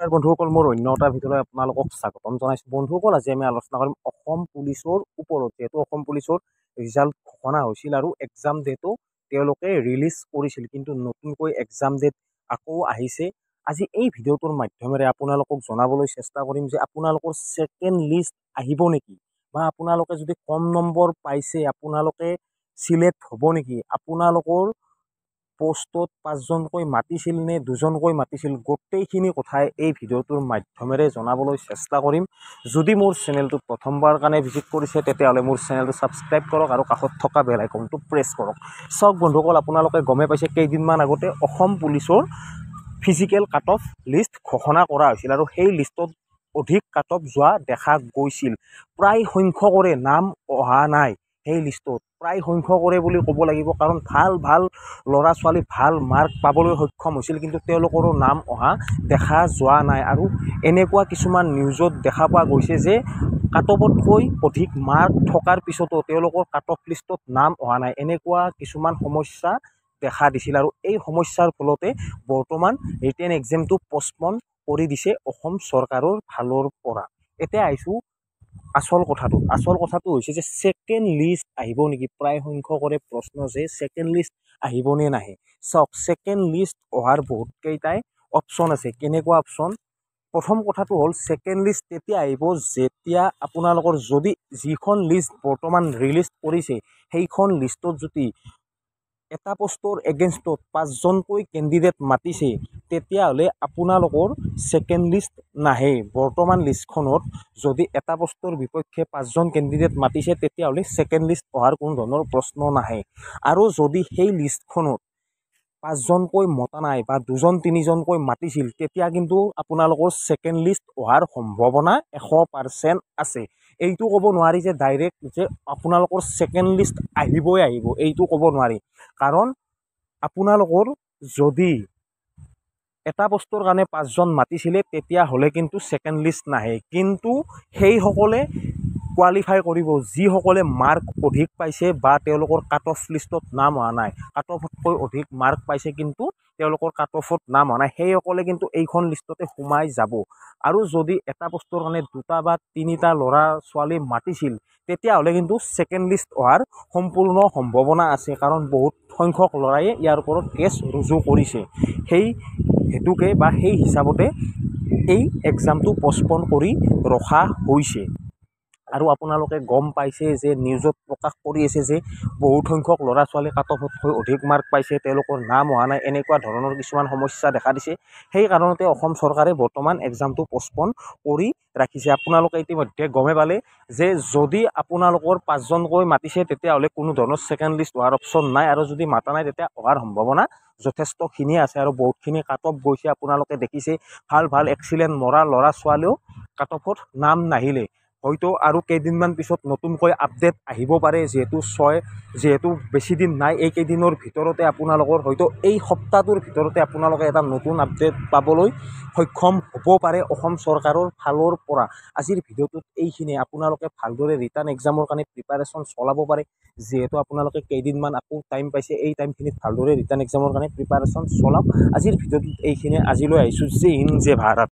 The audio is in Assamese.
নমস্কাৰ বন্ধুসকল, মোৰ অন্য এটা ভিডিঅ'লৈ আপোনালোকক স্বাগতম জনাইছোঁ। বন্ধুসকল, আজি আমি আলোচনা কৰিম অসম পুলিচৰ ওপৰত। যিহেতু অসম পুলিচৰ ৰিজাল্ট ঘোষণা হৈছিল আৰু এক্সাম ডেটো তেওঁলোকে ৰিলিজ কৰিছিল, কিন্তু নতুনকৈ এক্সাম ডেট আকৌ আহিছে। আজি এই ভিডিঅ'টোৰ মাধ্যমেৰে আপোনালোকক জনাবলৈ চেষ্টা কৰিম যে আপোনালোকৰ ছেকেণ্ড লিষ্ট আহিব নেকি, বা আপোনালোকে যদি কম নম্বৰ পাইছে আপোনালোকে চিলেক্ট হ'ব নেকি, আপোনালোকৰ পোষ্টত 5জনকৈ মাতিছিল নে 2জনকৈ মাতিছিল, গোটেইখিনি কথাই এই ভিডিঅ'টোৰ মাধ্যমেৰে জনাবলৈ চেষ্টা কৰিম। যদি মোৰ চেনেলটোত প্ৰথমবাৰ কাৰণে ভিজিট কৰিছে তেতিয়াহ'লে মোৰ চেনেলটো ছাবস্ক্ৰাইব কৰক আৰু কাষত থকা বেল আইকনটো প্ৰেছ কৰক। চাওক বন্ধুসকল, আপোনালোকে গমে পাইছে কেইদিনমান আগতে অসম পুলিচৰ ফিজিকেল কাট অফ লিষ্ট ঘোষণা কৰা হৈছিল আৰু সেই লিষ্টত অধিক কাট অফ যোৱা দেখা গৈছিল। প্ৰায় সংখ্যকৰে নাম অহা নাই সেই লিষ্টত, প্ৰায় সংখ্যকৰে বুলি ক'ব লাগিব, কাৰণ ভাল ভাল ল'ৰা ছোৱালী ভাল মাৰ্ক পাবলৈ সক্ষম হৈছিল, কিন্তু তেওঁলোকৰো নাম অহা দেখা যোৱা নাই। আৰু এনেকুৱা কিছুমান নিউজত দেখা পোৱা গৈছে যে কাট অফতকৈ অধিক মাৰ্ক থকাৰ পিছতো তেওঁলোকৰ কাট অফ লিষ্টত নাম অহা নাই। এনেকুৱা কিছুমান সমস্যা দেখা দিছিল আৰু এই সমস্যাৰ ফলতে বৰ্তমান ৰিটেন এক্সামটো পষ্টপন কৰি দিছে অসম চৰকাৰৰ ফালৰ পৰা। এতিয়া আহিছোঁ আচল কথাটো হৈছে যে ছেকেণ্ড লিষ্ট আহিব নেকি। প্ৰায় সংখ্যকৰে প্ৰশ্ন যে ছেকেণ্ড লিষ্ট আহিবনে নাহে। চাওক, ছেকেণ্ড লিষ্ট অহাৰ বহুতকেইটাই অপশ্যন আছে। কেনেকুৱা অপশ্যন? প্ৰথম কথাটো হ'ল ছেকেণ্ড লিষ্ট তেতিয়া আহিব যেতিয়া আপোনালোকৰ যদি যিখন লিষ্ট বৰ্তমান ৰিলিজ কৰিছে সেইখন লিষ্টত যদি এটা পোষ্টৰ এগেইনষ্টত 5জনকৈ কেণ্ডিডেট মাতিছে তেতিয়াহ'লে আপোনালোকৰ ছেকেণ্ড লিষ্ট নাহে। বৰ্তমান লিষ্টখনত যদি এটা পোষ্টৰ বিপক্ষে 5জন কেণ্ডিডেট মাতিছে তেতিয়াহ'লে ছেকেণ্ড লিষ্ট অহাৰ কোনো ধৰণৰ প্ৰশ্ন নাহে। আৰু যদি সেই লিষ্টখনত 5জনকৈ মতা নাই বা 2জন-3জনকৈ মাতিছিল তেতিয়া কিন্তু আপোনালোকৰ ছেকেণ্ড লিষ্ট অহাৰ সম্ভাৱনা 100% আছে। এইটো ক'ব নোৱাৰি যে ডাইৰেক্ট যে আপোনালোকৰ ছেকেণ্ড লিষ্ট আহিবই এইটো ক'ব নোৱাৰি, কাৰণ আপোনালোকৰ যদি এটা পোষ্টৰ কাৰণে 5জন মাতিছিলে তেতিয়াহ'লে কিন্তু ছেকেণ্ড লিষ্ট নাহে। কিন্তু সেইসকলে কোৱালিফাই কৰিব যিসকলে মাৰ্ক অধিক পাইছে বা তেওঁলোকৰ কাট অফ লিষ্টত নাম অহা নাই, কাট অফতকৈ অধিক মাৰ্ক পাইছে কিন্তু তেওঁলোকৰ কাট অফত নাম অহা নাই, সেইসকলে কিন্তু এইখন লিষ্টতে সোমাই যাব। আৰু যদি এটা পোষ্টৰ কাৰণে 2টা বা 3টা ল'ৰা ছোৱালী মাতিছিল তেতিয়াহ'লে কিন্তু ছেকেণ্ড লিষ্ট অহাৰ সম্পূৰ্ণ সম্ভাৱনা আছে, কাৰণ বহুত সংখ্যক ল'ৰাই ইয়াৰ ওপৰত কেছ ৰুজু কৰিছে। সেই হেতুকে বা সেই হিচাপতে এই এক্সামটো পষ্টপন কৰি ৰখা হৈছে। আৰু আপোনালোকে গম পাইছে যে নিউজত প্ৰকাশ কৰি আছে যে বহুত সংখ্যক ল'ৰা ছোৱালী কাট অফতকৈ অধিক মাৰ্ক পাইছে, তেওঁলোকৰ নাম অহা নাই, এনেকুৱা ধৰণৰ কিছুমান সমস্যা দেখা দিছে। সেই কাৰণতে অসম চৰকাৰে বৰ্তমান এক্সামটো পষ্টপন কৰি ৰাখিছে। আপোনালোকে ইতিমধ্যে গমে পালে যে যদি আপোনালোকৰ 5জনকৈ মাতিছে তেতিয়াহ'লে কোনো ধৰণৰ ছেকেণ্ড লিষ্ট অহাৰ অপশ্যন নাই, আৰু যদি মাতা নাই তেতিয়া অহাৰ সম্ভাৱনা যথেষ্টখিনি আছে। আৰু বহুতখিনি কাট অফ গৈছে, আপোনালোকে দেখিছে ভাল ভাল এক্সিলেণ্ট মৰা ল'ৰা ছোৱালীও কাট অফত নাম নাহিলে। হয়তো আৰু কেইদিনমান পিছত নতুনকৈ আপডেট আহিব পাৰে, যিহেতু বেছি দিন নাই, এইকেইদিনৰ ভিতৰতে আপোনালোকৰ হয়তো এই সপ্তাহটোৰ ভিতৰতে আপোনালোকে এটা নতুন আপডেট পাবলৈ সক্ষম হ'ব পাৰে অসম চৰকাৰৰ ফালৰ পৰা। আজিৰ ভিডিঅ'টোত এইখিনিয়ে। আপোনালোকে ভালদৰে ৰিটাৰ্ণ এক্সামৰ কাৰণে প্ৰিপাৰেশ্যন চলাব পাৰে, যিহেতু আপোনালোকে কেইদিনমান আকৌ টাইম পাইছে, এই টাইমখিনিত ভালদৰে ৰিটাৰ্ণ এক্সামৰ কাৰণে প্ৰিপাৰেশ্যন চলাওক। আজিৰ ভিডিঅ'টোত এইখিনিয়ে। আজিলৈ আহিছোঁ। জয় হিন্দ, জয় ভাৰত।